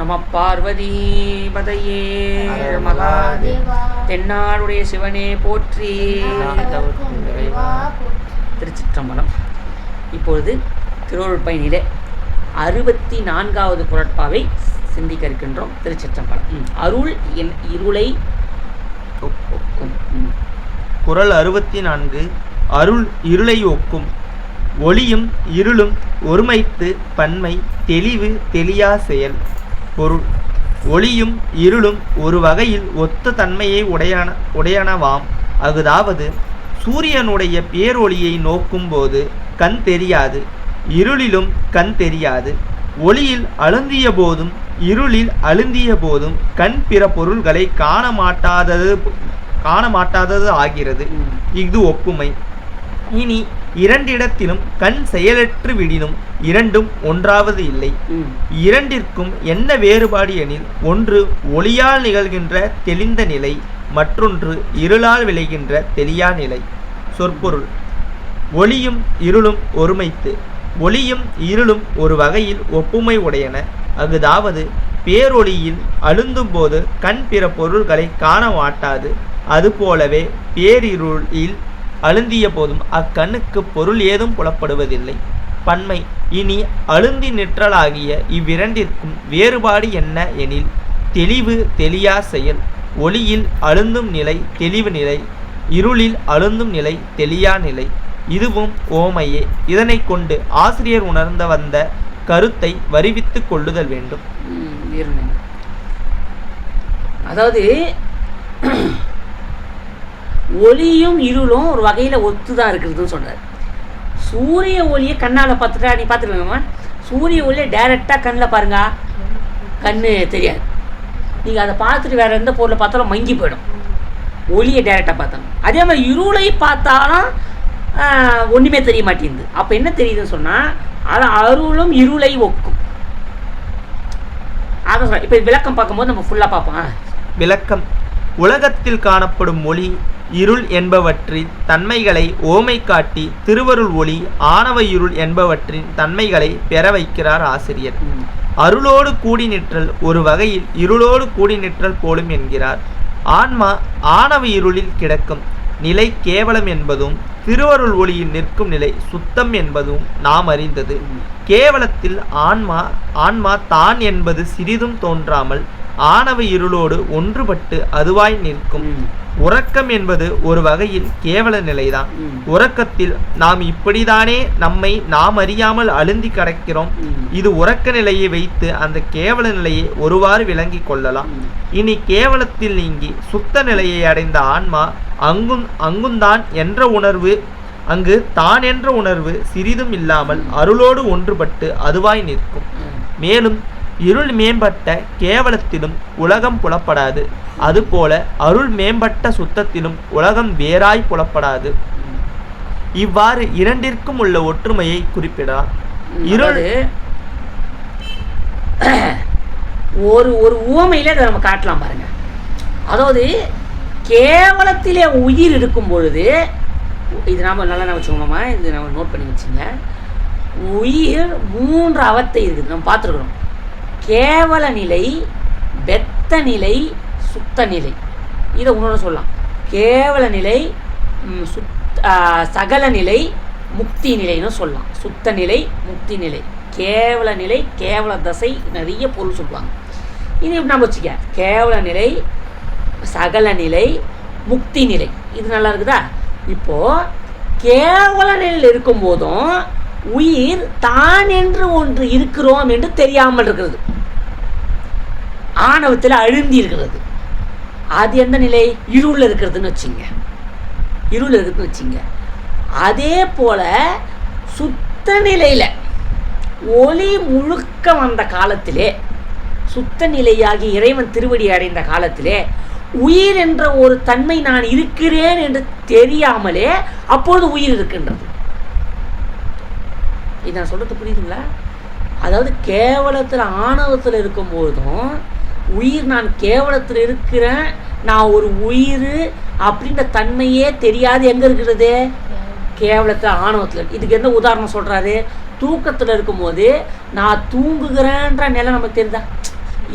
நம பார்வதி பதையே மகாதேவா. தென்னாடுடைய சிவனே போற்றி. திருச்சிற்றம்பலம். இப்பொழுது திருவருள் பயனிலே 64வது குறட்பாவை சிந்திக்க இருக்கின்றோம். திருச்சிற்றம்பலம். அருள் என் இருளை ஒக்கும். குறள் 64. அருள் இருளை ஒக்கும். ஒளியும் இருளும் ஒருமைத்து பன்மை தெளிவு தெளியா செயல். பொருள்: ஒளியும் இருளும் ஒரு வகையில் ஒத்த தன்மையை உடையனவாம். அதாவது சூரியனுடைய பேரொளியை நோக்கும் போது கண் தெரியாது, இருளிலும் கண் தெரியாது. ஒளியில் அழுந்திய போதும் இருளில் அழுந்திய போதும் கண் பிற பொருள்களை காண மாட்டாதது ஆகிறது. இது ஒப்புமை. இனி இரண்டிடத்திலும் கண் செயலற்று விடினும் இரண்டும் ஒன்றாவது இல்லை. இரண்டிற்கும் என்ன வேறுபாடு எனில், ஒன்று ஒளியால் நிகழ்கின்ற தெளிந்த நிலை, மற்றொன்று இருளால் விளைகின்ற தெளியா நிலை. சொற்பொருள்: ஒளியும் இருளும் ஒருமைத்து. ஒளியும் இருளும் ஒரு வகையில் ஒப்புமை உடையன. அதாவது பேரொளியில் அழுந்தும் போது கண் பிற பொருள்களை காண மாட்டாது. அதுபோலவே பேரிருளில் அழுந்திய போதும் அக்கண்ணுக்கு பொருள் ஏதும் புலப்படுவதில்லை. பன்மை: இனி அழுந்தி நிற்றலாகிய இவ்விரண்டிற்கும் வேறுபாடு என்ன எனில், தெளிவு தெளியா செயல். ஒளியில் அழுந்தும் நிலை தெளிவு நிலை, இருளில் அழுந்தும் நிலை தெளியா நிலை. இதுவும் ஓமையே. இதனை கொண்டு ஆசிரியர் உணர்ந்த வந்த கருத்தை வருவித்துக் கொள்ளுதல் வேண்டும். அதாவது ஒளியும் இருளும் ஒரு வகையில் ஒத்து தான் இருக்கிறதுன்னு சொன்னார். சூரிய ஒளியை கண்ணால் பார்த்துட்டா, நீ பார்த்துக்கலாமா? சூரிய ஒளியை டைரெக்டாக கண்ணில் பாருங்க, கண் தெரியாது. நீங்கள் அதை பார்த்துட்டு வேறு எந்த பொருளை பார்த்தாலும் மங்கி போயிடும், ஒளியை டைரெக்டாக பார்த்தாங்க. அதே மாதிரி இருளை பார்த்தாலும் ஒன்றுமே தெரிய மாட்டேங்குது. அப்போ என்ன தெரியுதுன்னு சொன்னால், அது அருளும் இருளை ஒக்கும். அதை சொல்ல. இப்போ விளக்கம் பார்க்கும்போது நம்ம ஃபுல்லாக பார்ப்போம். விளக்கம்: உலகத்தில் காணப்படும் ஒளி இருள் என்பவற்றின் தன்மைகளை ஓமை காட்டி திருவருள் ஒளி ஆணவ இருள் என்பவற்றின் தன்மைகளை பெற வைக்கிறார் ஆசிரியர். அருளோடு கூடி நிற்றல் ஒரு வகையில் இருளோடு கூடி நிற்றல் போலும் என்கிறார். ஆன்மா ஆணவ இருளில் கிடக்கும் நிலை கேவலம் என்பதும், திருவருள் ஒளியில் நிற்கும் நிலை சுத்தம் என்பதும் நாம் அறிந்தது. கேவலத்தில் ஆன்மா தான் என்பது சிறிதும் தோன்றாமல் ஆணவ இருளோடு ஒன்றுபட்டு அதுவாய் நிற்கும். உறக்கம் என்பது ஒரு வகையில் கேவல நிலைதான். உறக்கத்தில் நாம் இப்படித்தானே நம்மை நாம் அறியாமல் அழுந்தி கிடக்கிறோம். இது உறக்க நிலையை வைத்து அந்த கேவல நிலையை ஒருவாறு விளங்கி கொள்ளலாம். இனி கேவலத்தில் நீங்கி சுத்த நிலையை அடைந்த ஆன்மா அங்குந்தான் என்ற உணர்வு, அங்கு தான் என்ற உணர்வு சிறிதும் இல்லாமல் அருளோடு ஒன்றுபட்டு அதுவாய் நிற்கும். மேலும் இருள் மேம்பட்ட கேவலத்திலும் உலகம் புலப்படாது. அதுபோல அருள் மேம்பட்ட சுத்தத்திலும் உலகம் வேறாய் புலப்படாது. இவ்வாறு இரண்டிற்கும் உள்ள ஒற்றுமையை குறிப்பிடலாம். இருள் ஒரு உவமையில இதை நம்ம காட்டலாம் பாருங்க. அதாவது கேவலத்திலே உயிர் இருக்கும் பொழுது, இது நாம நல்லா வச்சுக்கோங்கம்மா, இது நம்ம நோட் பண்ணி வச்சுங்க. உயிர் 3 அவத்தை இருக்குது, நம்ம பார்த்துருக்குறோம். கேவல நிலை, வெத்த நிலை, சுத்த நிலை. இதை இன்னொன்று சொல்லலாம். கேவல நிலை, சகல நிலை, முக்தி நிலைன்னு சொல்லலாம். சுத்த நிலை, முக்தி நிலை, கேவல நிலை, கேவல தசை, நிறைய பொருள் சொல்லுவாங்க. இது நம்ம வச்சுக்க, கேவல நிலை, சகல நிலை, முக்தி நிலை. இது நல்லா இருக்குதா? இப்போது கேவல நிலையில் இருக்கும் போதும் உயிர் தான் என்று ஒன்று இருக்கிறோம் என்று தெரியாமல் இருக்கிறது, ஆணவத்தில் அழுந்தி இருக்கிறது. அது எந்த நிலை? இருள் இருக்கிறதுன்னு வச்சுங்க, இருள் இருக்குதுன்னு வச்சுங்க. அதே போல சுத்த நிலையில் ஒளி முழுக்க வந்த காலத்திலே, சுத்த நிலையாகி இறைவன் திருவடி அடைந்த காலத்திலே, உயிர் என்ற ஒரு தன்மை நான் இருக்கிறேன் என்று தெரியாமலே அப்பொழுது உயிர் இருக்கின்றது. இது நான் சொல்றது புரியுதுங்களா? அதாவது கேவலத்தில் ஆணவத்தில் இருக்கும்போதும் உயிர் நான் கேவலத்தில் இருக்கிறேன், நான் ஒரு உயிர் அப்படின்ற தன்மையே தெரியாது. எங்கே இருக்கிறது? கேவலத்தில் ஆணவத்தில். இதுக்கு எந்த உதாரணம் சொல்கிறாரு? தூக்கத்தில் இருக்கும்போது நான் தூங்குகிறேன்ற நிலை நமக்கு தெரியுதா?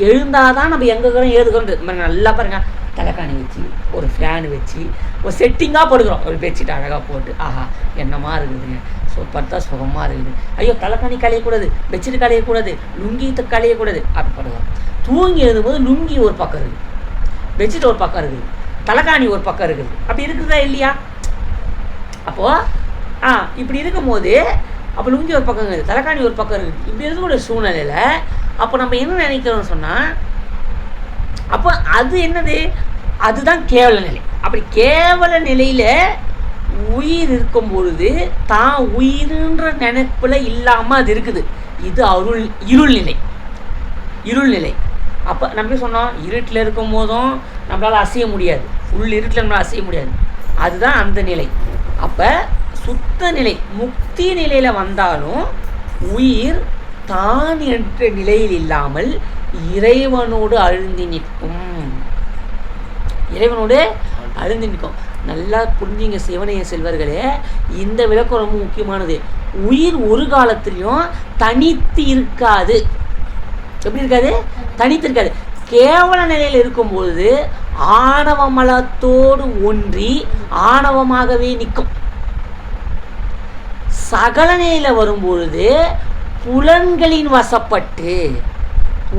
எழுந்தாதான் நம்ம எங்கே இருக்கிறோம் ஏதுக்கிறோம். நல்லா பாருங்க, தலைக்காணி வச்சு ஒரு ஃபேனு வச்சு ஒரு செட்டிங்காக போடுக்கிறோம், ஒரு பெட்ஷீட் அழகாக போட்டு, ஆஹா என்னமா இருக்குதுங்க, ஸோ பார்த்தா சுகமாக இருக்குது. ஐயோ தலைக்காணி களையக்கூடாது, பெட்ஷீட் களையக்கூடாது, லுங்கி களையக்கூடாது, அப்படி படுகிறோம். தூங்கி எழுதும்போது லுங்கி ஒரு பக்கம் இருக்குது, பெட்ஷீட் ஒரு பக்கம் இருக்குது, தலைக்காணி ஒரு பக்கம் இருக்குது. அப்படி இருக்குதா இல்லையா? அப்போது இப்படி இருக்கும்போது அப்போ லுங்கி ஒரு பக்கம் இருக்குது, தலைக்காணி ஒரு பக்கம் இருக்குது. இப்படி இருக்கக்கூடிய சூழ்நிலையில் அப்போ நம்ம என்ன நினைக்கிறோம்னு சொன்னால், அப்போ அது என்னது, அதுதான் கேவல நிலை. அப்படி கேவல நிலையில் உயிர் இருக்கும் பொழுது தான் உயிருன்ற நினைப்பில் இல்லாமல் அது இருக்குது. இது இருள் நிலை. அப்போ நம்ம சொன்னோம், இருட்டில் இருக்கும் போதும் நம்மளால் அசைய முடியாது, ஃபுல் இருட்டில் நம்மளால் அசைய முடியாது, அதுதான் அந்த நிலை. அப்போ சுத்த நிலை முக்தி நிலையில் வந்தாலும் உயிர் தான் என்ற நிலையில் இல்லாமல் இறைவனோடு அழுந்தி நிற்கும். நல்லா புரிஞ்சுங்க சிவனைய செல்வர்களே, இந்த விளக்கம் ரொம்ப முக்கியமானது. உயிர் ஒரு காலத்திலையும் தனித்து இருக்காது. எப்படி இருக்காது? தனித்து இருக்காது. கேவல நிலையில் இருக்கும்பொழுது ஆணவ மலத்தோடு ஒன்றி ஆணவமாகவே நிற்கும். சகல நிலையில் வரும்பொழுது புலன்களின் வசப்பட்டு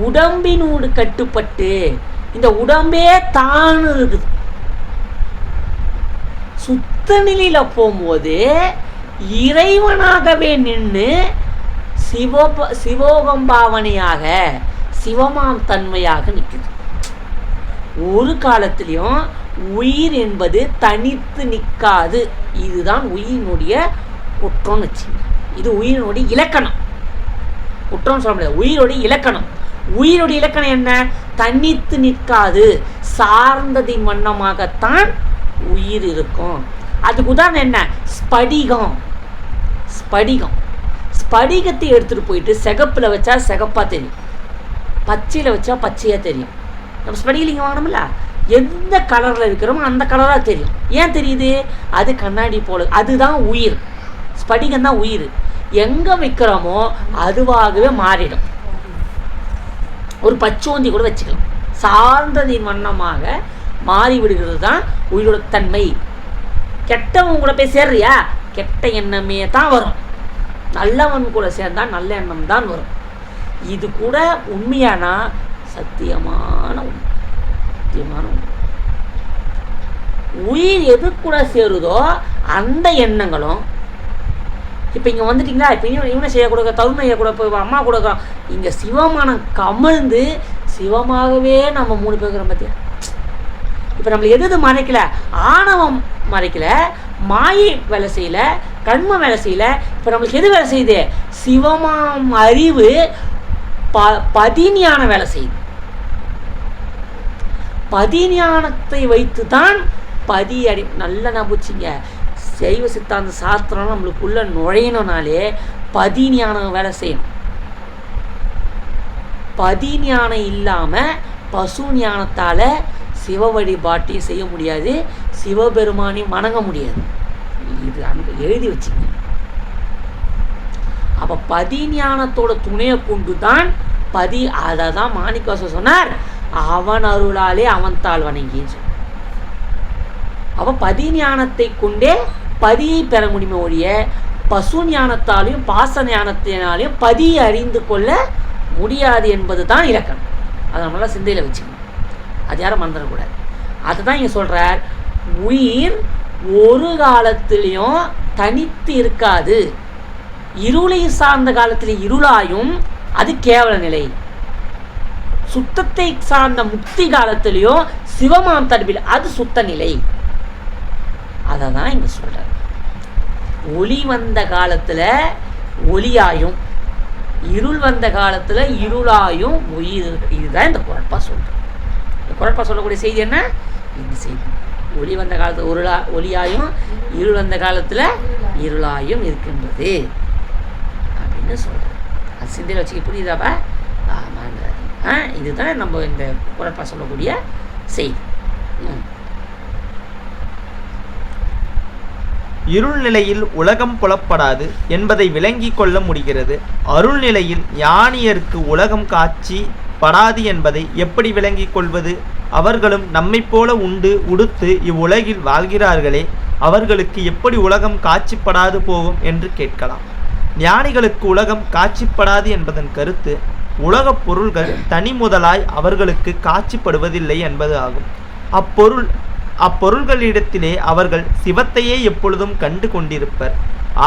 உடம்பினோடு கட்டுப்பட்டு இந்த உடம்பே தான் இருக்குது. சுத்த நிலையில போகும்போது இறைவனாகவே நின்று சிவோகம்பாவனையாக சிவமாம் தன்மையாக நிற்குது. ஒரு காலத்திலையும் உயிர் என்பது தனித்து நிற்காது. இதுதான் உயிரினுடைய குற்றம் வச்சுங்க. இது உயிரினுடைய இலக்கணம். குற்றம் சொல்ல முடியாது, உயிரோடைய இலக்கணம். உயிரோடைய இலக்கணம் என்ன? தனித்து நிற்காது, சார்ந்ததின் வண்ணமாகத்தான் உயிர் இருக்கும். அதுக்கு உதாரணம் என்ன? ஸ்படிகத்தை எடுத்துட்டு போயிட்டு சிகப்பில் வச்சா சிகப்பா தெரியும், பச்சையில் வச்சா பச்சையா தெரியும். நம்ம ஸ்படிகலிங்க வாங்கணும்ல, எந்த கலரில் வைக்கிறோமோ அந்த கலராக தெரியும். ஏன் தெரியுது? அது கண்ணாடி போல. அதுதான் உயிர். ஸ்படிகம் தான் உயிர். எங்கே வைக்கிறோமோ அதுவாகவே மாறிடும். ஒரு பச்சோந்தி கூட வச்சுக்கலாம், சார்ந்ததின் வண்ணமாக மாறிவிடுகிறது தான் உயிரோட தன்மை. கெட்டவன் கூட போய் சேர்றியா, கெட்ட எண்ணமே தான் வரும். நல்லவன் கூட சேர்ந்தால் நல்ல எண்ணம் தான் வரும். இது கூட உண்மையானா சத்தியமான உண்மை. உயிர் எது கூட சேருதோ அந்த எண்ணங்களும். இப்போ இங்கே வந்துட்டிங்களா, இப்போ இவனை செய்ய கொடுக்க, தருணையை கூட போய் அம்மா கொடுக்க, இங்கே சிவமானம் கமழ்ந்து சிவமாகவே நம்ம 3 பேருக்கிறோம் பார்த்தியா. இப்போ நம்மளை எது மறைக்கல? ஆணவம் மறைக்கல, மாயை வேலை செய்யல, கண்ம வேலை செய்யல. இப்போ நம்மளுக்கு எது வேலை செய்யுது? சிவமாம் அறிவு பதிஞான வேலை செய்யுது. பதிஞானத்தை வைத்து தான் நல்லா நம்பிச்சிங்க. சைவ சித்தாந்த சாஸ்திரம் நம்மளுக்குள்ள நுழையணும்னாலே பதிஞானம் வேலை செய்யணும். பதிஞானம் இல்லாமல் பசு ஞானத்தால் சிவ வழிபாட்டையும் செய்ய முடியாது, சிவபெருமானையும் வணங்க முடியாது. இது அங்கே எழுதி வச்சுங்க. அப்போ பதிஞானத்தோட துணையை கொண்டு தான் அதை தான் மாணிக்கவாசகர் சொன்னார், அவன் அருளாலே அவன் தாள் வணங்கின்னு சொன்னார். அப்போ பதிஞானத்தை கொண்டே பதியை பெற முடியுமே ஒழிய பசு ஞானத்தாலையும் பாச ஞானத்தினாலையும் பதியை அறிந்து கொள்ள முடியாது என்பது தான் இலக்கணம். அதை நம்மளால சிந்தையில் வச்சுக்கணும், அது யாரும் மறந்துடக்கூடாது. அதுதான் இங்கே சொல்கிறார், உயிர் ஒரு காலத்திலையும் தனித்து இருக்காது. இருளை சார்ந்த காலத்தில் இருளாயும் அது கேவல நிலை. சுத்தத்தை சார்ந்த முக்தி காலத்திலையும் சிவமாம் தடுப்பில் அது சுத்த நிலை. அதை தான் இங்கே சொல்கிறார். ஒளி வந்த காலத்தில் ஒளியாயும் இருள் வந்த காலத்தில் இருளாயும் உயிர். இதுதான் இந்த குழப்பா சொல்கிறேன். இந்த குழப்பா சொல்லக்கூடிய செய்தி என்ன? இந்த செய்தி. ஒளி வந்த காலத்தில் ஒளியாயும் இருள் வந்த காலத்தில் இருளாயும் இருக்கின்றது அப்படின்னு சொல்கிறேன். அது சிந்தையில் வச்சுக்க புரியுதாப்பா? இதுதான் நம்ம இந்த குழப்பா சொல்லக்கூடிய செய்தி. இருள் நிலையில் உலகம் புலப்படாது என்பதை விளங்கி கொள்ள முடிகிறது. அருள் நிலையில் ஞானியருக்கு உலகம் காட்சி படாது என்பதை எப்படி விளங்கிக் கொள்வது? அவர்களும் நம்மைப் போல உண்டு உடுத்து இவ்வுலகில் வாழ்கிறார்களே, அவர்களுக்கு எப்படி உலகம் காட்சிப்படாது போகும் என்று கேட்கலாம். ஞானிகளுக்கு உலகம் காட்சிப்படாது என்பதன் கருத்து உலகப் பொருள்கள் தனி முதலாய் அவர்களுக்கு காட்சிப்படுவதில்லை என்பது ஆகும். அப்பொருள்களிடத்திலே அவர்கள் சிவத்தையே எப்பொழுதும் கண்டு கொண்டிருப்பர்.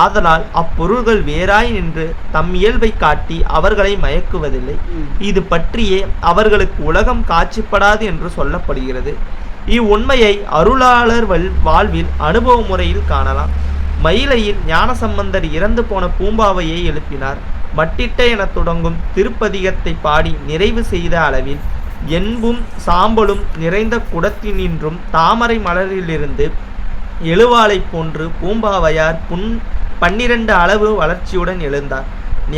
ஆதலால் அப்பொருள்கள் வேறாய் நின்று தம் இயல்பை காட்டி அவர்களை மயக்குவதில்லை. இது பற்றியே அவர்களுக்கு உலகம் காட்சிப்படாது என்று சொல்லப்படுகிறது. இவ்வுண்மையை அருளாளர் வாழ்வில் அனுபவ முறையில் காணலாம். மயிலையில் ஞானசம்பந்தர் இறந்து போன பூம்பாவையை எழுப்பினார். மட்டிட்ட என தொடங்கும் திருப்பதிகத்தை பாடி நிறைவு செய்த அளவில் என்பும் சாம்பலும் நிறைந்த குடத்தினின்றும் தாமரை மலரிலிருந்து எழுவாளை போன்று பூம்பாவையார் 12 அளவு வளர்ச்சியுடன் எழுந்தார்.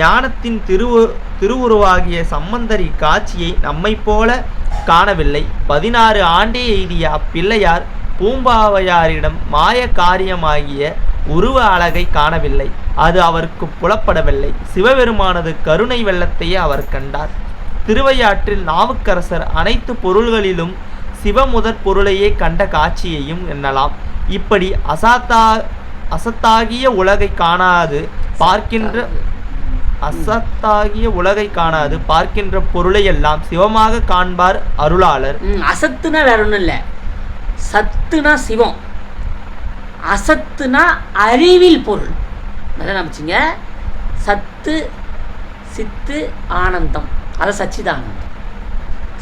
ஞானத்தின் திருவுருவாகிய சம்பந்தர் இக்காட்சியை நம்மை போல காணவில்லை. 16 ஆண்டே எய்திய அப்பிள்ளையார் பூம்பாவையாரிடம் மாய காரியமாகிய உருவ அழகை காணவில்லை. அது அவருக்கு புலப்படவில்லை. சிவபெருமானது கருணை வெள்ளத்தையே அவர் கண்டார். திருவையாற்றில் நாவுக்கரசர் அனைத்து பொருள்களிலும் சிவமுதற் பொருளையே கண்ட காட்சியையும் எண்ணலாம். இப்படி அசத்தாகிய உலகை காணாது பார்க்கின்ற பொருளையெல்லாம் சிவமாக காண்பார் அருளாளர். அசத்துனா வேற ஒன்றும் இல்லை, சத்துனா சிவம், அசத்துனா அறிவில் பொருள். நல்லா நம்பிச்சிங்க. சத்து சித்து ஆனந்தம், அது சச்சிதானந்தம்.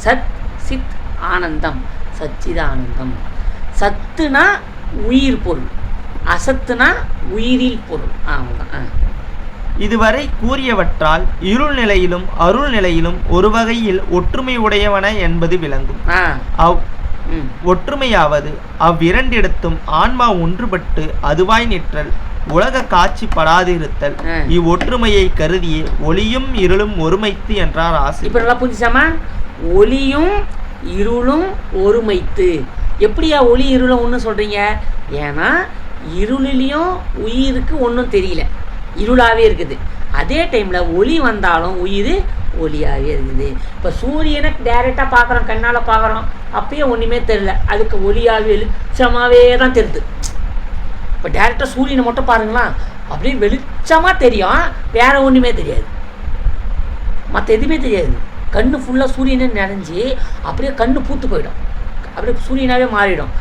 சத் சித் ஆனந்தம் சச்சிதானந்தம். சத்துனா உயிர் பொருள், அசத்துனா உயிரில் பொருள். ஆமாம். இதுவரை கூறியவற்றால் இருள் நிலையிலும் அருள் நிலையிலும் ஒரு வகையில் ஒற்றுமை உடையவன என்பது விளங்கும். ஒற்றுமையாவது அவ்விரண்டிடத்தும் ஆன்மா ஒன்றுபட்டு அதுவாய் நிற்றல், உலக காட்சி படாதிருத்தல். இவ்வொற்றுமையை கருதியே ஒளியும் இருளும் ஒருமைத்து என்றார் ஆசிரியர். இப்ப நல்லா புரிஞ்சுச்சாமா? ஒளியும் இருளும் ஒருமைத்து. எப்படியா ஒளி இருளும் ஒன்று சொல்றீங்க? ஏன்னா இருளிலையும் உயிருக்கு ஒன்றும் தெரியல, இருளாவே இருக்குது. அதே டைம்ல ஒளி வந்தாலும் உயிர் ஒளியாகவே இருக்குது. இப்போ சூரியனை டைரெக்டாக பார்க்குறோம், கண்ணால் பார்க்குறோம், அப்பயே ஒன்றுமே தெரியல, அதுக்கு ஒளியாகவே வெளிச்சமாகவே தான் தெரியுது. இப்போ டைரெக்டாக சூரியனை மட்டும் பாருங்களா, அப்படியே வெளிச்சமாக தெரியும், வேற ஒன்றுமே தெரியாது, மற்ற எதுவுமே தெரியாது. கண்ணு ஃபுல்லாக சூரியனை நிறைஞ்சி அப்படியே கண்ணு பூத்து போயிடும், அப்படியே சூரியனாகவே மாறிடும்.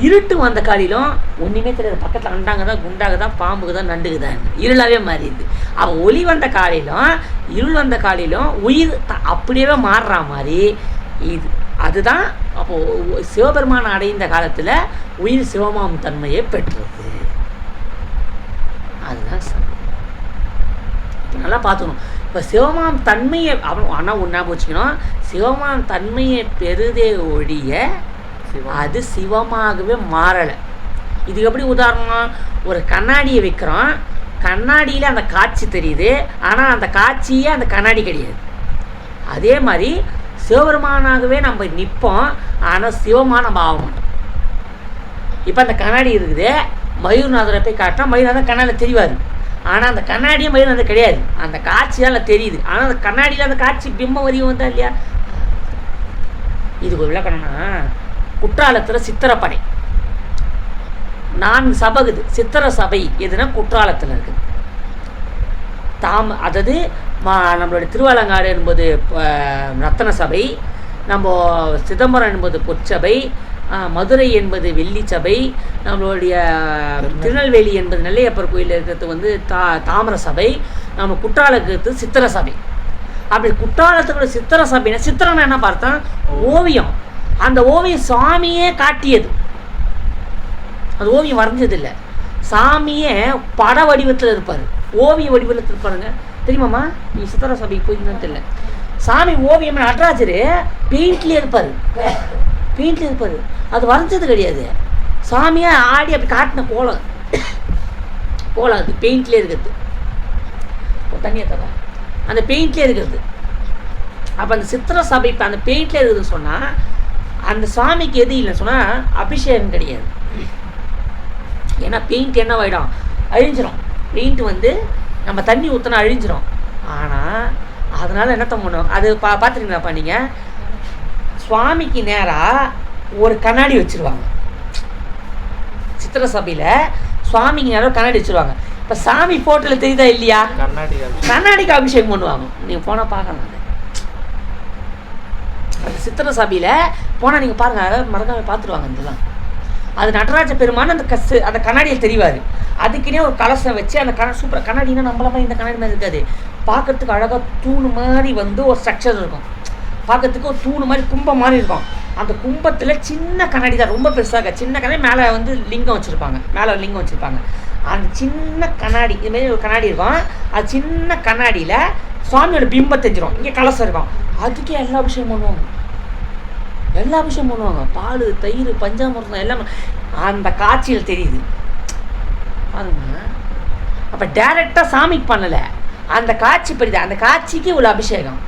இருட்டு வந்த காலிலும் ஒன்றுமே தெரியாது, பக்கத்தில் அண்டாங்கதா குண்டாகுதா பாம்புக்குதான் நண்டுக்குதான், இருளாகவே மாறிடுது. அவன் ஒளி வந்த காலையிலும் இருள் வந்த காலையிலும் உயிர் அப்படியே மாறுற மாதிரி இது. அதுதான் அப்போது சிவபெருமான் அடைந்த காலத்தில் உயிர் சிவமாம் தன்மையை பெற்றது. அதுதான் இப்போ நல்லா பார்த்துக்கணும். இப்போ சிவமாம் தன்மையை ஆனால் ஒன்றா போச்சுக்கணும், சிவமாம் தன்மையை பெறுதே ஒழிய அது சிவமாகவே மாறலை. இதுக்கு எப்படி உதாரணம்? ஒரு கண்ணாடியை வைக்கிறோம், கண்ணாடியில் அந்த காட்சி தெரியுது, ஆனால் அந்த காட்சியே அந்த கண்ணாடி கிடையாது. அதே மாதிரி சிவபெருமானாகவே நம்ம நிற்போம், ஆனால் சிவமாக நம்ம ஆக மாட்டோம். இப்போ அந்த கண்ணாடி இருக்குது, மயூர்நாதரை போய் காட்டினா மயூர்நாதர் கண்ணாடியில் தெரிவார், ஆனால் அந்த கண்ணாடியே மயூர்நாதர் கிடையாது, அந்த காட்சியால் தெரியுது. ஆனால் அந்த கண்ணாடியில் அந்த காட்சி பிம்பம் வரையும் வந்தா இல்லையா? இதுக்கு ஒரு விளக்கணும்னா, குற்றாலத்தில் சித்திரப்படை 4 சபை இருக்குது. சித்திர சபை எதுனா குற்றாலத்தில் இருக்குது. அதாவது நம்மளுடைய திருவாலங்காடு என்பது ரத்தன சபை, நம்ம சிதம்பரம் என்பது பொற்சபை, மதுரை என்பது வெள்ளி சபை, நம்மளுடைய திருநெல்வேலி என்பது நெல்லையப்பர் கோயில் இருக்கிறது தாமிர சபை, நம்ம குற்றாலத்துக்கு சித்திர சபை. அப்படி குற்றாலத்துக்குள்ள சித்திர சபைனா, சித்திரம்னா என்ன பார்த்தா ஓவியம். அந்த ஓவியம் சாமியே காட்டியது, அது ஓவியம் வரைஞ்சதில்லை, சாமியே பட வடிவத்தில் இருப்பார், ஓவிய வடிவத்தில் இருப்பாருங்க. தெரியுமாம்மா? நீ சித்திர சபைக்கு போயிருந்தான்னு தெரியல. சாமி ஓவியம் நடராஜர் பெயிண்ட்லேயே இருப்பார், பெயிண்ட்லேயே இருப்பார், அது வரைஞ்சது கிடையாது, சாமியை ஆடி அப்படி காட்டின கோலம் அது பெயிண்ட்லேயே இருக்கிறது. தண்ணியை தர அந்த பெயிண்ட்லேயே இருக்கிறது. அப்போ அந்த சித்திர சபை இப்போ அந்த பெயிண்ட்லேயே இருக்குதுன்னு சொன்னால், அந்த சாமிக்கு எது இல்லைன்னு சொன்னால் அபிஷேகம் கிடையாது. ஏன்னா பெயிண்ட் என்னவாயிடும்? அழிஞ்சிரும். பெயிண்ட் நம்ம தண்ணி ஊற்றினா அழிஞ்சிரும். ஆனால் அதனால் என்னத்த பண்ணுவாங்க, அது பார்த்துருங்களாப்பா நீங்கள், சுவாமிக்கு நேராக ஒரு கண்ணாடி வச்சுருவாங்க. சித்திரை சபையில் சுவாமிக்கு நேரம் கண்ணாடி வச்சுருவாங்க. இப்போ சாமி ஃபோட்டோவில் தெரியுதா இல்லையா, கண்ணாடிக்கு அபிஷேகம் பண்ணுவாங்க. நீங்கள் போனால் பார்க்கலாம். அந்த சித்திரை சபையில் போனால் நீங்கள் பாருங்கள், மறக்காம பார்த்துருவாங்க. இதெல்லாம் அது நடராஜ பெருமான் அந்த கண்ணாடியில் தெரிவார். அதுக்குன்னே ஒரு கலசம் வச்சு அந்த சூப்பர் கண்ணாடினா நம்மள மாதிரி இந்த கண்ணாடி மாதிரி இருக்காது. பார்க்கறதுக்கு அழகாக தூணு மாதிரி ஒரு ஸ்ட்ரக்சர் இருக்கும். பார்க்கறதுக்கு ஒரு தூணு மாதிரி கும்பம் மாதிரி இருக்கும். அந்த கும்பத்தில் சின்ன கண்ணாடி தான், ரொம்ப பெருசாக சின்ன கண்ணாடி, மேலே லிங்கம் வச்சுருப்பாங்க. மேலே லிங்கம் வச்சுருப்பாங்க. அந்த சின்ன கண்ணாடி இதுமாரி ஒரு கண்ணாடி இருக்கும். அது சின்ன கண்ணாடியில் சுவாமியோட பிம்பம் தெரிஞ்சிடும். இங்கே கலசம் இருக்கும். அதுக்கே எல்லா அபிஷேகம் பண்ணுவாங்க. பால், தயிர், பஞ்சாமிர்தம் எல்லாம் அந்த காட்சியில் தெரியுது பாருங்க. அப்போ டைரெக்டாக சாமிக்கு பண்ணலை, அந்த காட்சி படிது. அந்த காட்சிக்கு இவ்வளோ அபிஷேகம்.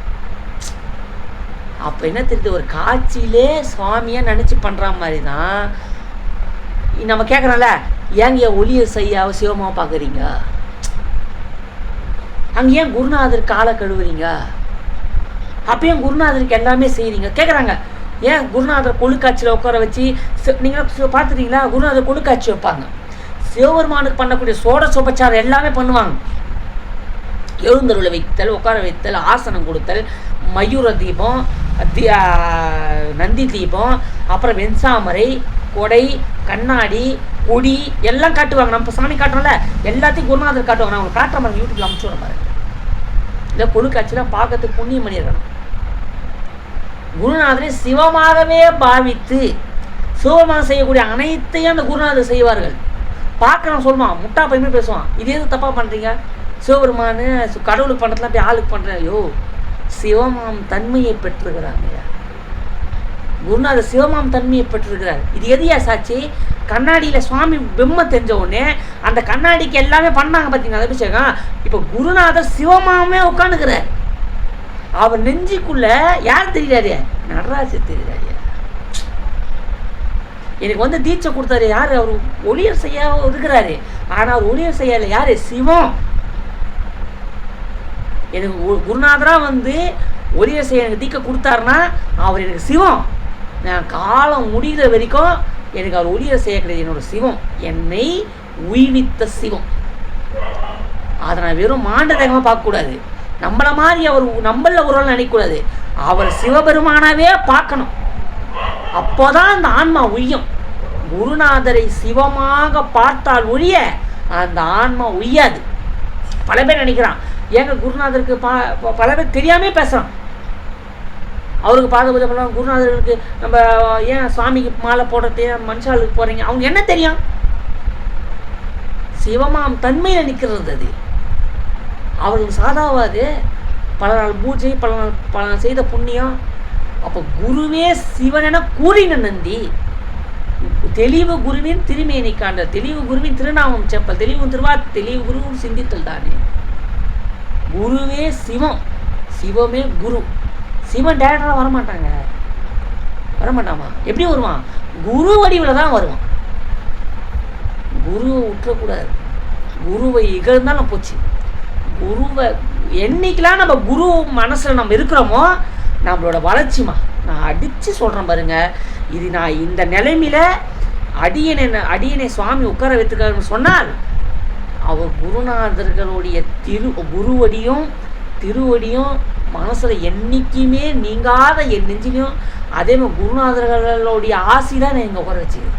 அப்போ என்ன தெரியுது, ஒரு காட்சியிலே சுவாமியாக நினச்சி பண்ணுற மாதிரி தான். நம்ம கேட்குறோம்ல, ஏங்க ஒளியை செய்ய சிவமாக பார்க்குறீங்க, அங்கே ஏன் குருநாதர் காலை கழுவுறீங்க, அப்போ ஏன் குருநாதருக்கு எல்லாமே செய்கிறீங்க கேட்குறாங்க. ஏன் குருநாதர் கொழுக்காட்சியில் உட்கார வச்சு, நீங்கள் பார்த்துட்டீங்களா, குருநாதர் கொழுக்காட்சி வைப்பாங்க. சிவபெருமானுக்கு பண்ணக்கூடிய சோடசோபச்சாரம் எல்லாமே பண்ணுவாங்க. எழுந்தருளை வைத்தல், உட்கார வைத்தல், ஆசனம் கொடுத்தல், மயூர தீபம், நந்தி தீபம், அப்புறம் வெண்சாமரை, கொடை, கண்ணாடி, கொடி எல்லாம் காட்டுவாங்க. நம்ம சாமி காட்டுறோம்ல, எல்லாத்தையும் குருநாதர் காட்டுவாங்க. நான் உங்களுக்கு காட்டுற மாதிரி யூடியூப்ல அனுப்பிச்சு விட பாருங்க. இல்லை கொழுக்காட்சிலாம் பார்க்கறதுக்கு புண்ணியம் பண்ணியிருக்கணும். குருநாதரை சிவமாகவே பாவித்து சிவமாக செய்யக்கூடிய அனைத்தையும் அந்த குருநாதர் செய்வார்கள். பார்க்கணும் சொல்லுவான், முட்டா பையமே பேசுவான், இதே எது தப்பாக பண்ணுறீங்க, சிவபெருமானு கடவுளுக்கு பண்ணுறதுலாம் போய் ஆளுக்கு பண்ணுறேன். ஐயோ, சிவமாம் தன்மையை பெற்றிருக்கிறாங்க. குருநாதர் சிவமாம் தன்மையை பெற்றிருக்கிறார். இது எதையா சாட்சி, கண்ணாடியில் சுவாமி பெம்மை தெரிஞ்ச உடனே அந்த கண்ணாடிக்கு எல்லாமே பண்ணாங்க பார்த்தீங்கன்னா அபிஷேகம். இப்போ குருநாதர் சிவமாமே உட்காந்துக்கிறார். அவர் நெஞ்சிக்குள்ள யார் தெரிகிறாரு, நடராஜர் தெரிகிறாரு. எனக்கு தீட்சை கொடுத்தாரு யார், அவர் ஒளியர் செய்ய இருக்கிறாரு. ஆனால் அவர் ஒளியர் செய்யல, யாரு, சிவம். எனக்கு குருநாதராக ஒளியர் செய்ய எனக்கு தீட்சை கொடுத்தாருன்னா அவர் எனக்கு சிவம். நான் காலம் முடிகிற வரைக்கும் எனக்கு அவர் ஒளியர் செய்ய கிடையாது. என்னோட சிவம், என்னை உய்வித்த சிவம். அதை நான் வெறும் மாண்டதகமாக பார்க்கக்கூடாது. நம்மளை மாதிரி அவர் நம்மள ஒரு நினைக்கக்கூடாது. அவர் சிவபெருமானாவே பார்க்கணும். அப்போதான் அந்த ஆன்மா உய்யும். குருநாதரை சிவமாக பார்த்தால் ஒழிய அந்த ஆன்மா உய்யாது. பல பேர் நினைக்கிறான், ஏங்க குருநாதருக்கு பல பேர் தெரியாமே பேசுகிறான். அவருக்கு பாத பூஜை பண்ணலாம், குருநாதருக்கு நம்ம ஏன் சுவாமிக்கு மாலை போடுறது, மனுஷாளுக்கு போகிறீங்க, அவங்க என்ன தெரியும், சிவமாம் தன்மையில் நிற்கிறது. அது அவர்களுக்கு சாதாவாது. பல நாள் பூஜை, பல நாள் செய்த புண்ணியம். அப்போ குருவே சிவன் என கூறின நந்தி. தெளிவு குருவின் திருமேனி காண்ட, தெளிவு குருவின் திருநாமம் செப்பல், தெளிவு திருவா, தெளிவு குருவும் சிந்தித்தல் தானே. குருவே சிவம், சிவமே குரு. சிவன் டேரக்டராக வரமாட்டாங்க, வரமாட்டாமா. எப்படி வருவான், குரு வடிவில் தான் வருவான். குருவை விட்டுறக்கூடாது. குருவை இகழ்ந்தாலும் போச்சு. குருவை என்னைக்கெல்லாம் நம்ம குரு மனசில் நம்ம இருக்கிறோமோ நம்மளோட வளர்ச்சிமா. நான் அடித்து சொல்கிறேன் பாருங்க, இது நான் இந்த நிலைமையில அடியனை சுவாமி உட்கார வைத்துக்காருன்னு சொன்னால் அவர் குருநாதர்களுடைய குருவடியும் திருவடியும் மனசில் என்றைக்குமே நீங்காத என் நெஞ்சிலையும். அதே மாதிரி குருநாதர்களுடைய ஆசி தான் நான் இங்கே உட்கார வச்சுக்கிறேன்.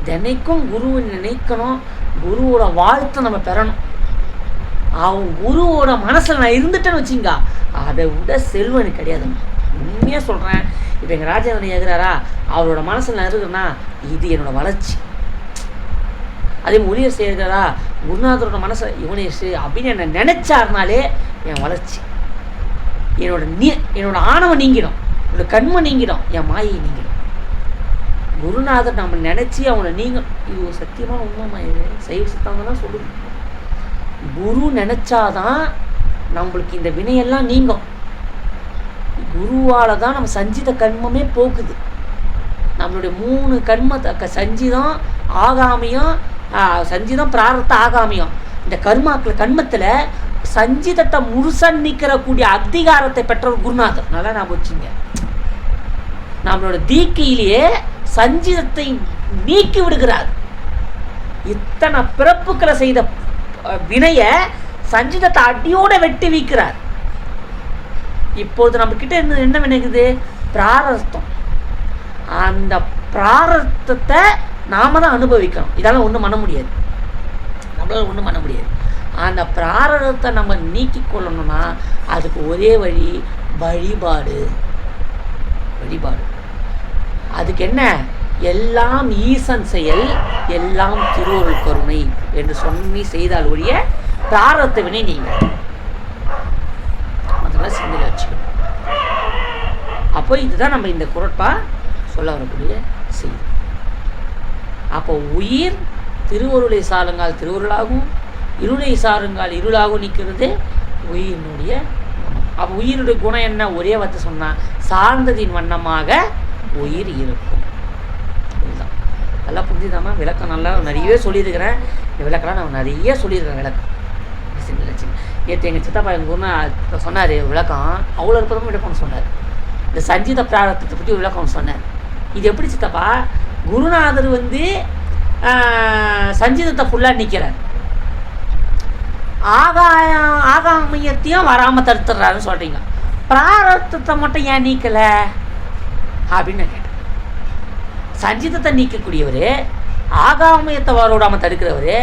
தினைக்கும் குருவை நினைக்கணும், குருவோட வாழ்த்தை நம்ம பெறணும். அவன் குருவோட மனசில் நான் இருந்துட்டேன்னு வச்சுங்க, அதை விட செல்வனுக்கு கிடையாதுங்க. உண்மையாக சொல்கிறேன். இப்போ எங்கள் ராஜேந்திரன் கேட்குறாரா, அவரோட மனசில் நான் இருக்கிறேன்னா இது என்னோட வளர்ச்சி. அதே மாதிரி ஒளியர் செய்கிறாரா, குருநாதரோட மனசை இவனேஷு அப்படின்னு என்னை நினைச்சாருனாலே என் வளர்ச்சி. என்னோட ஆணவம் நீங்கிடும், என்னோட கண்மை நீங்கிடும், என் மாயை நீங்கிடும். குருநாதர் நம்ம நினச்சி அவனை இது சத்தியமான உண்மைமா. இது சைவ சித்தாந்தம் தான் சொல்லுது. குரு நினச்சாதான் நம்மளுக்கு இந்த வினையெல்லாம் நீங்கும். குருவால் தான் நம்ம சஞ்சித கர்மமே போக்குது. நம்மளுடைய 3 கர்ம சஞ்சிதம், ஆகாமியம், சஞ்சிதம், பிராரத்த, ஆகாமியம். இந்த கர்மத்தில் சஞ்சிதத்தை முழுசா நீக்கிறக்கூடிய அதிகாரத்தை பெற்றவர் குருநாதர். நல்லா நான் வச்சுங்க, நம்மளோட தீக்கையிலேயே சஞ்சிதத்தை நீக்கி விடுகிறார். இத்தனை பிறப்புக்களை செய்த வினைய சஞ்சிதத்தை அடியோட வெட்டி வைக்கிறார். இப்போது நம்ம கிட்ட இருந்து என்ன வினைக்குது? பிராரத்தம். அந்த பிராரத்தத்தை நாம தான் அனுபவிக்கணும். இதெல்லாம் ஒன்றும் பண்ண முடியாது, நம்மளால ஒன்றும் பண்ண முடியாது. அந்த பிராரதத்தை நம்ம நீக்கி கொள்ளணும்னா அதுக்கு ஒரே வழி வழிபாடு. வழிபாடு அதுக்கு என்ன? எல்லாம் ஈசன் செயல், எல்லாம் திருவருள் கருணை என்று சொல்லி செய்தால் ஒழிய பிராரத்த வினை நீங்கள் அதெல்லாம் சிந்தனை வச்சுக்கணும். அப்போ இதுதான் நம்ம இந்த குறட்பா சொல்ல வரக்கூடிய செய்தி. அப்போ உயிர் திருவருளை சாருங்கால் திருவருளாகும், இருளை சாருங்கால் இருளாகவும் நிற்கிறது உயிரினுடைய குணம். அப்போ உயிருடைய குணம் என்ன? ஒரே வார்த்தை சொன்னால் சார்ந்ததின் வண்ணமாக உயிர் இருக்கும். இதுதான் நல்லா புரிஞ்சுதாம்மா. விளக்கம் நல்லா நிறையவே சொல்லியிருக்கிறேன். இந்த விளக்கெல்லாம் நான் நிறைய சொல்லியிருக்கேன். விளக்கம் நேற்று எங்கள் சித்தப்பா எங்கள் குருனா சொன்னார் விளக்கம். அவ்வளோ அற்புதமாக விளக்கம் சொன்னார். இந்த சஞ்சித பிராரத்தத்தை பற்றி ஒரு விளக்கம் சொன்னார். இது எப்படி சித்தப்பா? குருநாதர் சஞ்சிதத்தை ஃபுல்லாக நிற்கிறார், ஆகாமியத்தையும் வராமல் தடுத்துடுறாருன்னு சொல்கிறீங்க. பிராரத்தத்தை மட்டும் ஏன் நீக்கலை அப்படின்னு நான் கேட்டேன். சஞ்சிதத்தை நீக்கக்கூடியவர், ஆகாமியத்தை வரோடாமல் தடுக்கிறவர்,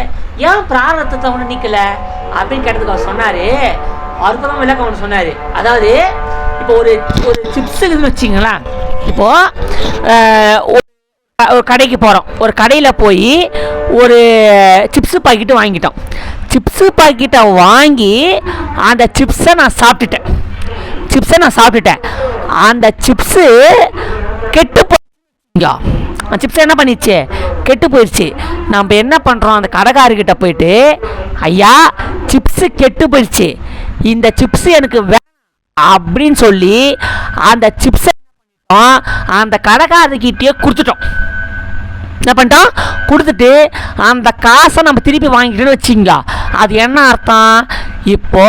ஏன் பிராரத்தத்தை ஒன்று நீக்கலை அப்படின்னு கேட்டதுக்கு அவர் சொன்னார். அற்புதம் விளக்கம் ஒன்று சொன்னார். அதாவது இப்போ ஒரு சிப்ஸுக்குன்னு வச்சிங்களேன். இப்போது ஒரு கடைக்கு போகிறோம். ஒரு கடையில் போய் ஒரு சிப்ஸு பாக்கெட்டு வாங்கிட்டோம். சிப்ஸு பாக்கெட்டை வாங்கி அந்த சிப்ஸை நான் சாப்பிட்டுட்டேன். அந்த சிப்ஸு கெட்டு போயிடுங்க. அந்த சிப்ஸை என்ன பண்ணிடுச்சு? கெட்டு போயிடுச்சு. நம்ம என்ன பண்ணுறோம்? அந்த கடைக்காரர்கிட்ட போயிட்டு, ஐயா சிப்ஸு கெட்டு போயிடுச்சு, இந்த சிப்ஸு எனக்கு அப்படின்னு சொல்லி அந்த சிப்ஸை அந்த கடைக்காரர்கிட்டயே கொடுத்துட்டோம். என்ன பண்ணிட்டோம்? கொடுத்துட்டு அந்த காசை நம்ம திருப்பி வாங்கிட்டோன்னு வச்சிங்க. அது என்ன அர்த்தம்? இப்போ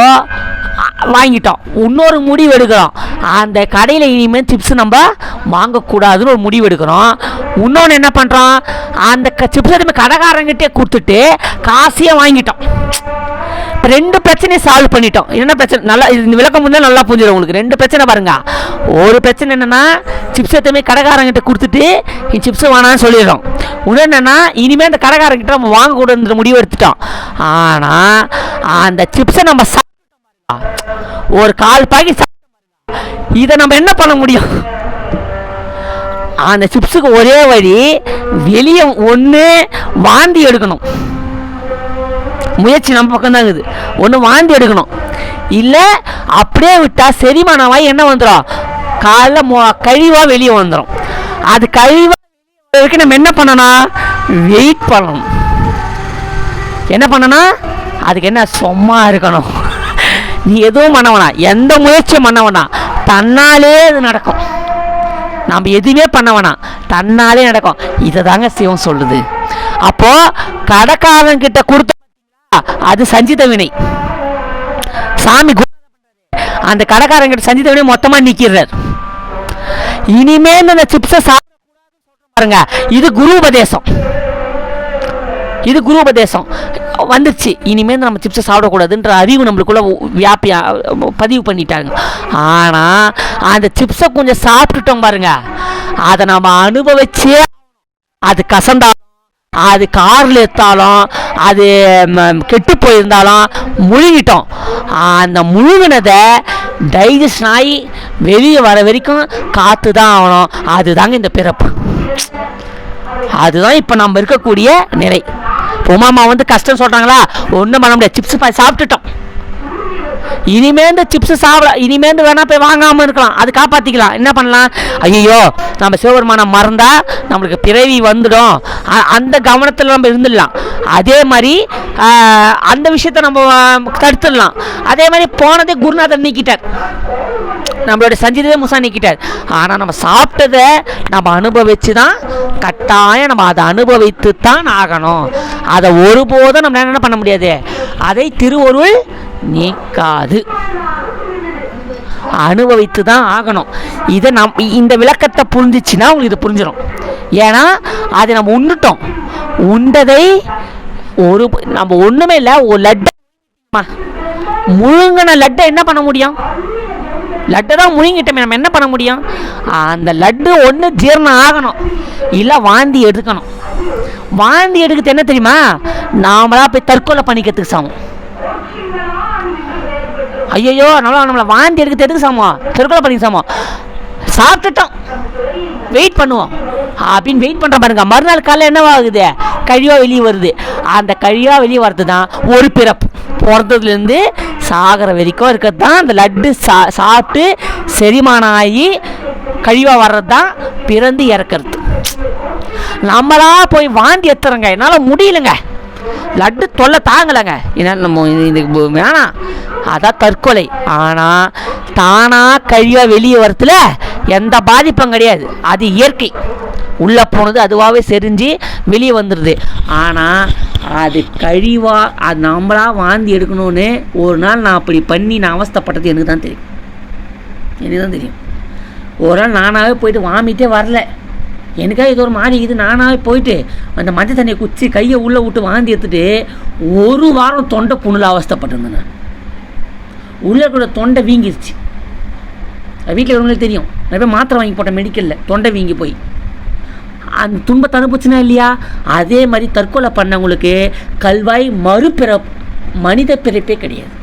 வாங்கிட்டோம், இன்னொரு முடிவு எடுக்கிறோம். அந்த கடையில் இனிமேல் சிப்ஸ் நம்ம வாங்கக்கூடாதுன்னு ஒரு முடிவு எடுக்கிறோம். இன்னொன்று என்ன பண்ணுறோம்? அந்த சிப்ஸை நம்ம கடைக்காரங்கிட்டே கொடுத்துட்டு காசையே வாங்கிட்டோம். ரெண்டு பிரச்சனையை சால்வ் பண்ணிட்டோம். என்ன பிரச்சனை? நல்லா இந்த விளக்கம் முன்னே நல்லா புரிஞ்சிடும் உங்களுக்கு. ரெண்டு பிரச்சனை பாருங்க. ஒரு பிரச்சனை என்னென்னா, சிப்ஸ் எத்தமே கடைக்காரங்கிட்ட கொடுத்துட்டு இந்த சிப்ஸை வேணான்னு சொல்லிடுறோம். இன்னும் என்னென்னா, இனிமேல் அந்த கடைக்காரங்கிட்ட நம்ம வாங்கக்கூடாதுன்ற முடிவு எடுத்துட்டோம். ஆனால் அந்த சிப்ஸை நம்ம ஒரு 1/4 பாக்கெட் இதை நம்ம என்ன பண்ண முடியும்? அந்த சிப்ஸுக்கு ஒரே வழி, வெளியே ஒன்று வாந்தி எடுக்கணும். முயற்சி நம்ம பக்கம் தான் இருக்குது. ஒன்று வாந்தி எடுக்கணும், இல்லை அப்படியே விட்டால் செரிமானமாகி என்ன வந்துடும்? காலைல கழிவாக வெளியே வந்துடும். அது கழிவாக நம்ம என்ன பண்ணணும்? வெயிட் பண்ணணும். என்ன பண்ணணும்? அதுக்கு என்ன? சும்மா இருக்கணும். நீ எதுவும் பண்ண வேணாம், எந்த முயற்சியும் பண்ண வேணாம், தன்னாலே அது நடக்கும். நம்ம எதுவுமே பண்ண வேணாம், தன்னாலே நடக்கும். இதை தாங்க சிவம் சொல்லுது. அப்போ கடைக்காரன் கிட்ட கொடுத்த அது சஞ்சித வினை. சாமி அந்த கடைக்காரன் கிட்ட சஞ்சித வினை மொத்தமா நீக்கிறார். இனிமே அந்த சிப்ஸை பாருங்க, இது குரு உபதேசம் வந்துருச்சு. இனிமேல் நம்ம சிப்ஸை சாப்பிடக்கூடாதுன்ற அறிவு நம்மளுக்குள்ள பதிவு பண்ணிட்டாங்க. ஆனால் அந்த சிப்ஸை கொஞ்சம் சாப்பிட்டுட்டோம் பாருங்க, அதை நம்ம அனுபவிச்சே, அது கசந்தாலும், அது காரில் எடுத்தாலும், அது கெட்டு போயிருந்தாலும் முழுங்கிட்டோம். அந்த முழுங்கினதை டைஜஷன் ஆகி வெளியே வர வரைக்கும் காத்து தான் ஆகணும். அதுதாங்க இந்த பிறப்பு. அதுதான் இப்போ நம்ம இருக்கக்கூடிய நிலை. உமாமா கஷ்டம் சொல்கிறாங்களா? ஒன்றும் பண்ண முடியாது. சிப்ஸ் சாப்பிட்டுட்டோம். இனிமேந்து சிப்ஸ் சாப்பிட, இனிமேந்து வேணா போய் வாங்காமல் இருக்கலாம், அது காப்பாற்றிக்கலாம். என்ன பண்ணலாம்? ஐயோ நம்ம சிவபெருமானை மறந்தா நம்மளுக்கு பிறவி வந்துடும், அந்த கவனத்தில் நம்ம இருந்துடலாம். அதே மாதிரி அந்த விஷயத்தை நம்ம தடுத்துடலாம். அதே மாதிரி போனதே குருநாதர் நீக்கிட்டார், நம்மளுடைய சஞ்சிதவே முசா நீக்கிட்டார். ஆனால் நம்ம சாப்பிட்டதை நம்ம அனுபவிச்சு தான், கட்டாயம் நம்ம அதை அனுபவித்து தான் ஆகணும். அதை ஒருபோதும் நம்ம என்ன பண்ண முடியாது. அதை திருவருள் நீக்காது. அனுபவித்து தான் ஆகணும். இதை இந்த விளக்கத்தை புரிஞ்சிச்சுன்னா உங்களுக்கு இது புரிஞ்சிடும். ஏன்னா அதை நம்ம உண்டுட்டோம். உண்டதை நம்ம ஒன்றுமே இல்லை, ஒரு லட்டை முழுங்கின லட்டை என்ன பண்ண முடியும்? லட்டை தான் முழுங்கிட்டோமே, நம்ம என்ன பண்ண முடியும்? அந்த லட்டு ஒன்று ஜீரணம் ஆகணும், இல்லை வாந்தி எடுக்கணும். வாந்தி எடுக்கிறது என்ன தெரியுமா? நாமளா போய் தற்கொலை பண்ணிக்கிறதுக்கு சமம். ஐயோ நம்மளை வாந்தி எடுக்கிறது எதுக்கு சமம்? தற்கொலை பண்ணிக்க சமம். சாப்பிட்டுட்டோம், வெயிட் பண்ணுவோம் அப்படின்னு வெயிட் பண்ணுற பாருங்க. மறுநாள் காலையில் என்னவாகுது? கழிவாக வெளியே வருது. அந்த கழிவாக வெளியே வர்றது தான் ஒரு பிறப்பு. பிறந்ததுலேருந்து சாகிற வரைக்கும் இருக்கிறது தான் அந்த லட்டு சாப்பிட்டு செரிமானம் ஆகி கழிவாக வர்றது தான் பிறந்து இறக்கிறது. நம்மளா போய் வாந்தி எடுத்துறோங்க, என்னால் முடியலைங்க, லட்டு தொல்லை தாங்கலைங்க, என்னால் நம்ம இதுக்கு வேணாம், அதான் தற்கொலை. ஆனால் தானாக கழிவாக வெளியே வரத்துல எந்த பாதிப்பும் கிடையாது. அது இயற்கை. உள்ளே போனது அதுவாகவே செறிஞ்சு வெளியே வந்துடுது. ஆனால் அது கழிவாக அது நம்மளாக வாந்தி எடுக்கணும்னு ஒரு நாள் நான் அப்படி பண்ணி நான் அவஸ்தைப்பட்டது எனக்கு தான் தெரியும். ஒரு நாள் நானாகவே போயிட்டு வாமிட்டே வரல, எனக்காக இது ஒரு மாதிரி இது, நானாகவே போயிட்டு அந்த மஞ்சள் தண்ணியை குச்சி கையை உள்ளே விட்டு வாந்தி எடுத்துட்டு ஒரு வாரம் தொண்டை புண்ணில் அவஸ்தைப்பட்டிருந்தேன். நான் உள்ளே கூட தொண்டை வீங்கிருச்சு. வீட்டில் இருக்கிறவங்களுக்கு தெரியும், நான் போய் மாத்திரை வாங்கி போட்டேன் மெடிக்கலில், தொண்டை வீங்கி போய் அந்த துன்பத்தை அனுப்பிச்சுனா இல்லையா? அதே மாதிரி தற்கொலை பண்ணவங்களுக்கு கல்வாய் மனித பிறப்பே கிடையாது.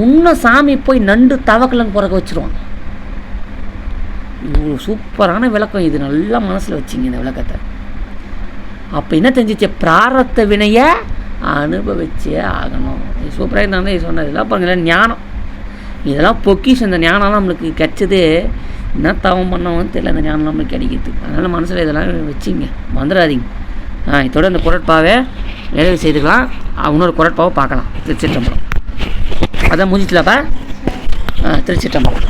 இன்னும் சாமி போய் நண்டு தவக்கலன்னு பிறக்க வச்சுருவாங்க. இது சூப்பரான விளக்கம். இது நல்லா மனசில் வச்சிங்க இந்த விளக்கத்தை. அப்போ என்ன தெரிஞ்சிச்சு? பிராரத்த வினையை அனுபவிச்சே ஆகணும். இது சூப்பராக இருந்தாங்க. இது சொன்னது இதெல்லாம் பாருங்களேன், ஞானம். இதெல்லாம் பொக்கிஷம். இந்த ஞானம் நம்மளுக்கு கிடைச்சது. என்ன தவம் பண்ணவன்னு தெரியல, இந்த ஞானம் நம்மளுக்கு கிடைக்கிது. அதனால் மனசில் இதெல்லாம் வச்சிங்க, வந்துடாதீங்க. இதோட இந்த குரட்பாவை நிறைவு செய்துக்கலாம். இன்னொரு குரட்பாவை பார்க்கலாம். திருச்சிற்றம்பலம். அதான் முடிச்சிட்டலப்பா. திருச்சிற்றம்பலம்.